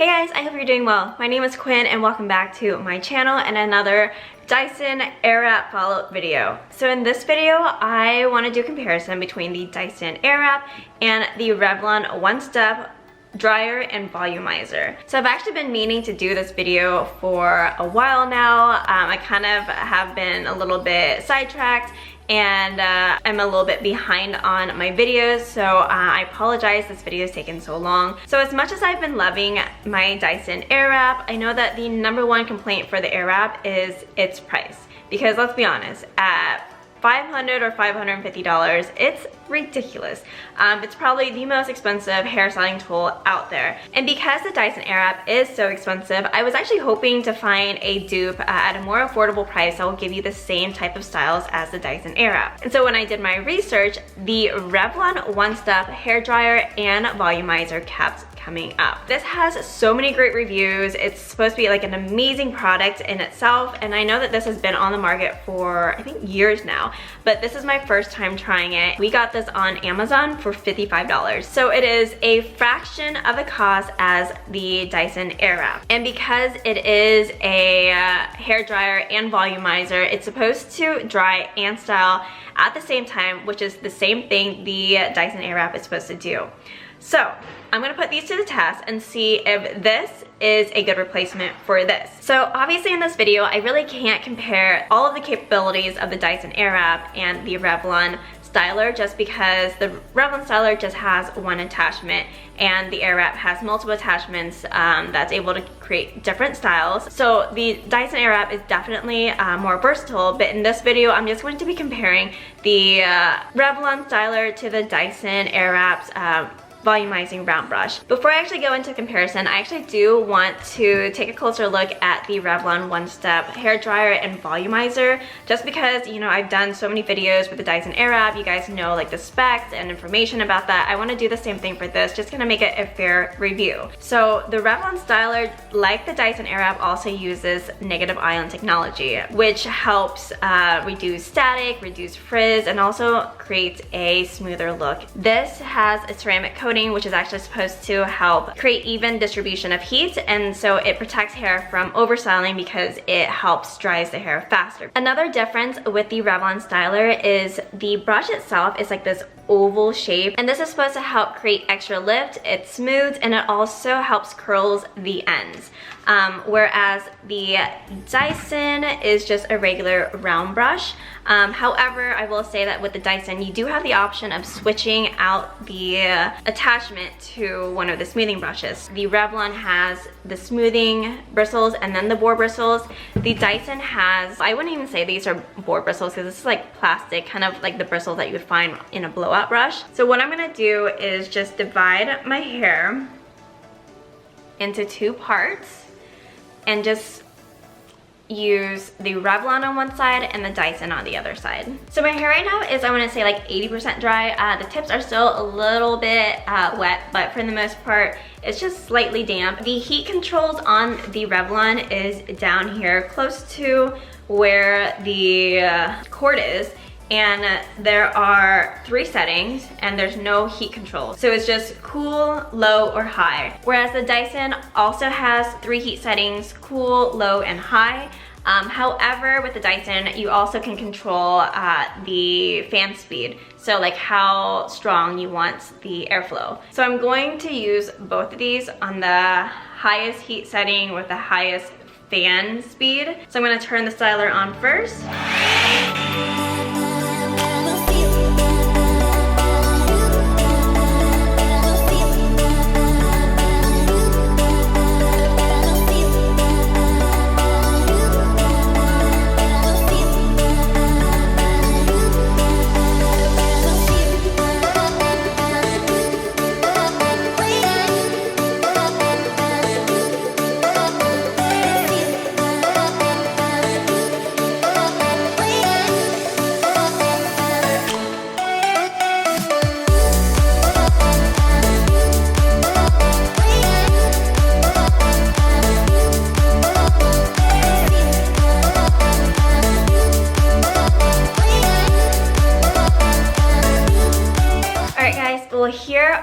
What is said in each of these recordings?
Hey guys, I hope you're doing well. My name is Quinn and welcome back to my channel and another Dyson Airwrap Follow-Up video. So in this video, I want to do a comparison between the Dyson Airwrap and the Revlon One-Step Dryer and Volumizer. So I've actually been meaning to do this video for a while now. I kind of have been a little bit sidetracked and I'm a little bit behind on my videos, so I apologize this video has taken so long. So as much as I've been loving my Dyson Airwrap, I know that the #1 complaint for the Airwrap is its price. Because let's be honest, at $500 or $550, it's ridiculous. It's probably the most expensive hairstyling tool out there. And because the Dyson Airwrap is so expensive, I was actually hoping to find a dupe at a more affordable price that will give you the same type of styles as the Dyson Airwrap. And so when I did my research, the Revlon One-Step Hair Dryer and Volumizer kept coming up. This has so many great reviews. It's supposed to be like an amazing product in itself, and I know that this has been on the market for I think years now, but this is my first time trying it. We got this on Amazon for $55. So it is a fraction of the cost as the Dyson Airwrap. And because it is a hair dryer and volumizer, it's supposed to dry and style at the same time, which is the same thing the Dyson Airwrap is supposed to do. So I'm gonna put these to the test and see if this is a good replacement for this. So obviously in this video, I really can't compare all of the capabilities of the Dyson Airwrap and the Revlon styler, just because the Revlon styler just has one attachment and the Airwrap has multiple attachments that's able to create different styles. So the Dyson Airwrap is definitely more versatile, but in this video I'm just going to be comparing the Revlon styler to the Dyson Airwrap's volumizing round brush. Before I actually go into comparison, I actually do want to take a closer look at the Revlon One-Step Hair Dryer and Volumizer, just because, you know, I've done so many videos with the Dyson Airwrap. You guys know like the specs and information about that. I want to do the same thing for this, just gonna make it a fair review. So the Revlon styler, like the Dyson Airwrap, also uses negative ion technology, which helps reduce static, reduce frizz, and also creates a smoother look. This has a ceramic coating, which is actually supposed to help create even distribution of heat, and so it protects hair from overstyling because it helps dries the hair faster. Another difference with the Revlon styler is the brush itself is like this oval shape, and this is supposed to help create extra lift. It smooths and it also helps curls the ends. Whereas the Dyson is just a regular round brush. However, I will say that with the Dyson, you do have the option of switching out the attachment to one of the smoothing brushes. The Revlon has the smoothing bristles and then the boar bristles. The Dyson has, I wouldn't even say these are boar bristles because this is like plastic, kind of like the bristles that you would find in a blowout brush. So what I'm gonna do is just divide my hair into two parts and just use the Revlon on one side and the Dyson on the other side. So my hair right now is, I want to say, like 80% dry. The tips are still a little bit wet, but for the most part it's just slightly damp. The heat controls on the Revlon is down here close to where the cord is, and there are 3 settings and there's no heat control. So it's just cool, low, or high. Whereas the Dyson also has 3 heat settings, cool, low, and high. However, with the Dyson, you also can control the fan speed. So like how strong you want the airflow. So I'm going to use both of these on the highest heat setting with the highest fan speed. So I'm gonna turn the styler on first.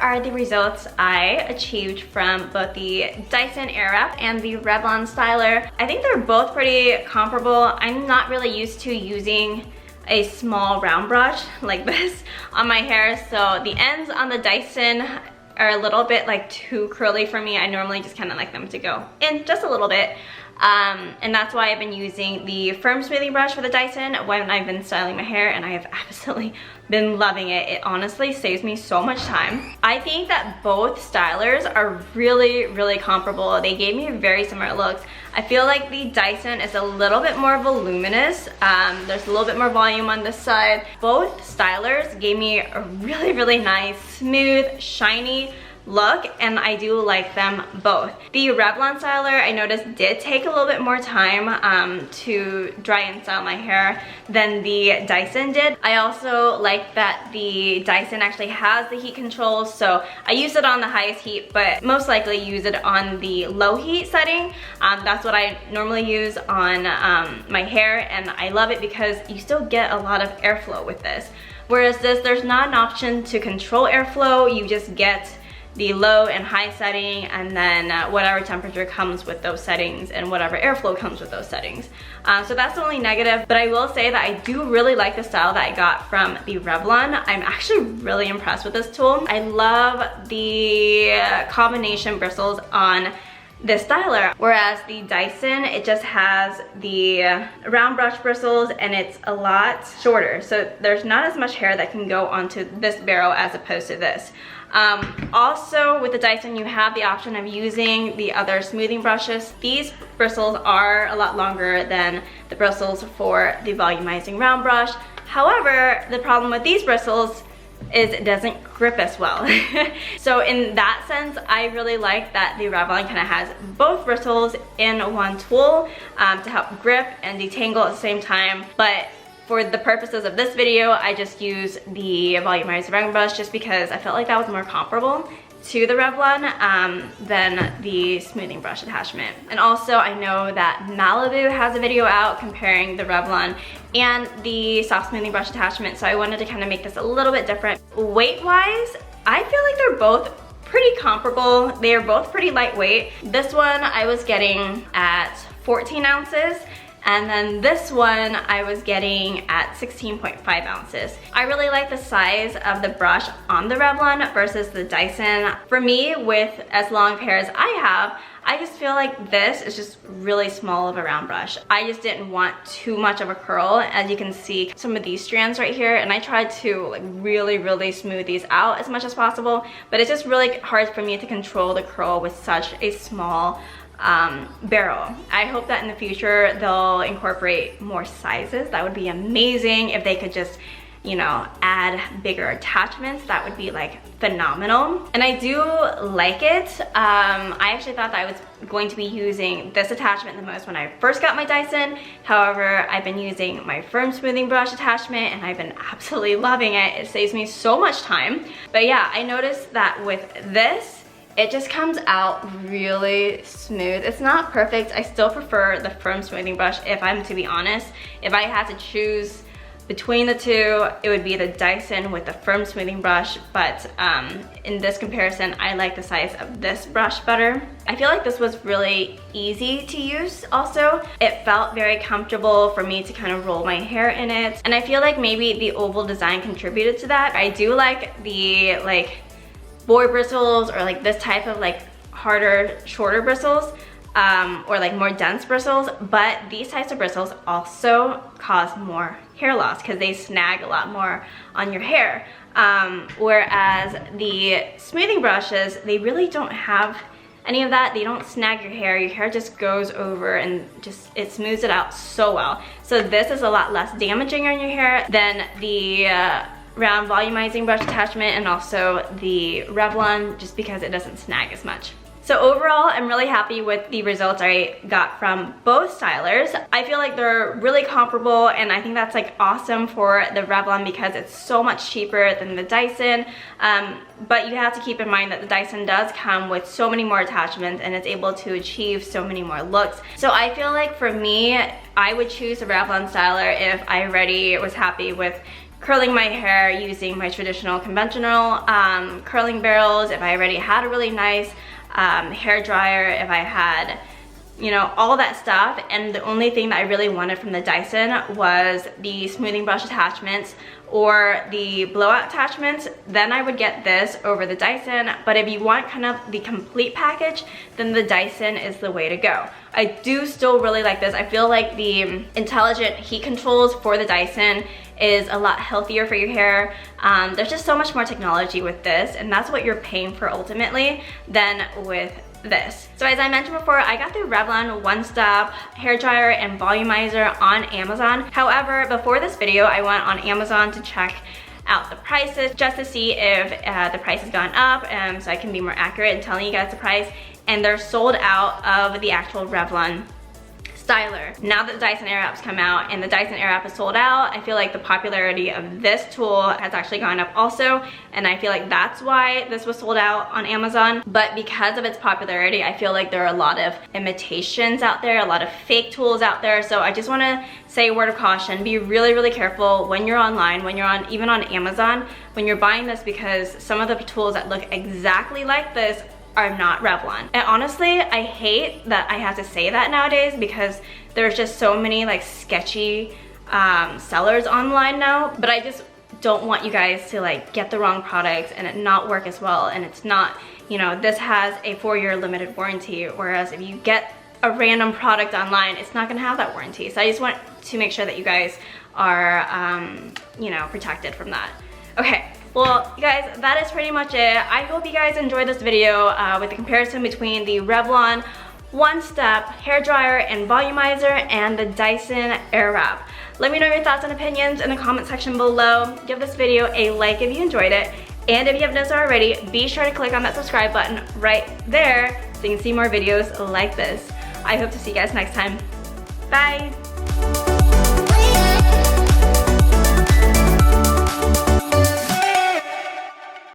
are the results I achieved from both the Dyson Airwrap and the Revlon styler. I think they're both pretty comparable. I'm not really used to using a small round brush like this on my hair, so the ends on the Dyson are a little bit like too curly for me. I normally just kind of like them to go in just a little bit. And that's why I've been using the firm smoothing brush for the Dyson when I've been styling my hair, and I have absolutely been loving it. It honestly saves me so much time. I think that both stylers are really comparable. They gave me very similar looks. I feel like the Dyson is a little bit more voluminous. There's a little bit more volume on this side. Both stylers gave me a really nice, smooth, shiny look, and I do like them both. The Revlon styler, I noticed, did take a little bit more time to dry and style my hair than the Dyson did. I also like that the Dyson actually has the heat control, so I use it on the highest heat, but most likely use it on the low heat setting. That's what I normally use on my hair, and I love it because you still get a lot of airflow with this. Whereas this, there's not an option to control airflow. You just get the low and high setting, and then whatever temperature comes with those settings and whatever airflow comes with those settings. So that's the only negative, but I will say that I do really like the style that I got from the Revlon. I'm actually really impressed with this tool. I love the combination bristles on this styler, whereas the Dyson, it just has the round brush bristles and it's a lot shorter, so there's not as much hair that can go onto this barrel as opposed to this. Also with the Dyson, you have the option of using the other smoothing brushes. These bristles are a lot longer than the bristles for the volumizing round brush. However, the problem with these bristles is it doesn't grip as well. So in that sense, I really like that the Revlon kind of has both bristles in one tool to help grip and detangle at the same time. But for the purposes of this video, I just use the volumized round brush just because I felt like that was more comparable to the Revlon than the smoothing brush attachment. And also I know that Malibu has a video out comparing the Revlon and the soft smoothing brush attachment, so I wanted to kind of make this a little bit different. Weight-wise, I feel like they're both pretty comparable. They are both pretty lightweight. This one I was getting at 14 ounces. And then this one I was getting at 16.5 ounces. I really like the size of the brush on the Revlon versus the Dyson. For me, with as long of hair as I have, I just feel like this is just really small of a round brush. I just didn't want too much of a curl. As you can see, some of these strands right here, and I tried to like really smooth these out as much as possible, but it's just really hard for me to control the curl with such a small barrel. I hope that in the future they'll incorporate more sizes. That would be amazing if they could just, you know, add bigger attachments. That would be like phenomenal. And I do like it. I actually thought that I was going to be using this attachment the most when I first got my Dyson. However, I've been using my firm smoothing brush attachment and I've been absolutely loving it. It saves me so much time. But yeah, I noticed that with this, it just comes out really smooth. It's not perfect. I still prefer the firm smoothing brush, if I'm to be honest. If I had to choose between the two, it would be the Dyson with the firm smoothing brush, but in this comparison, I like the size of this brush better. I feel like this was really easy to use also. It felt very comfortable for me to kind of roll my hair in it, and I feel like maybe the oval design contributed to that. I do like the boar bristles, or like this type of like harder, shorter bristles, or like more dense bristles, but these types of bristles also cause more hair loss because they snag a lot more on your hair. Whereas the smoothing brushes, they really don't have any of that. They don't snag your hair just goes over and just, it smooths it out so well. So this is a lot less damaging on your hair than the round volumizing brush attachment, and also the Revlon, just because it doesn't snag as much. So overall, I'm really happy with the results I got from both stylers. I feel like they're really comparable, and I think that's like awesome for the Revlon because it's so much cheaper than the Dyson. But you have to keep in mind that the Dyson does come with so many more attachments and it's able to achieve so many more looks. So I feel like for me, I would choose the Revlon styler if I already was happy with curling my hair using my traditional conventional curling barrels, if I already had a really nice hair dryer, if I had, you know, all that stuff, and the only thing that I really wanted from the Dyson was the smoothing brush attachments or the blowout attachments, then I would get this over the Dyson. But if you want kind of the complete package, then the Dyson is the way to go. I do still really like this. I feel like the intelligent heat controls for the Dyson is a lot healthier for your hair. There's just so much more technology with this, and that's what you're paying for ultimately than with this. So as I mentioned before, I got the Revlon One Stop hair dryer and volumizer on Amazon. However, before this video, I went on Amazon to check out the prices just to see if the price has gone up, so I can be more accurate in telling you guys the price. And they're sold out of the actual Revlon styler. Now that the Dyson Airwrap's come out and the Dyson Airwrap is sold out, I feel like the popularity of this tool has actually gone up also, and I feel like that's why this was sold out on Amazon. But because of its popularity, I feel like there are a lot of imitations out there, a lot of fake tools out there. So I just want to say a word of caution. Be really, really careful when you're online, when you're on, even on Amazon, when you're buying this, because some of the tools that look exactly like this are not Revlon. And honestly, I hate that I have to say that nowadays, because there's just so many like sketchy sellers online now. But I just don't want you guys to like get the wrong products and it not work as well. And it's not, you know, this has a 4-year limited warranty, whereas if you get a random product online, it's not gonna have that warranty. So I just want to make sure that you guys are, you know, protected from that. Okay. Well, you guys, that is pretty much it. I hope you guys enjoyed this video with the comparison between the Revlon One Step hair dryer and volumizer and the Dyson Airwrap. Let me know your thoughts and opinions in the comment section below. Give this video a like if you enjoyed it. And if you haven't done so already, be sure to click on that subscribe button right there so you can see more videos like this. I hope to see you guys next time. Bye!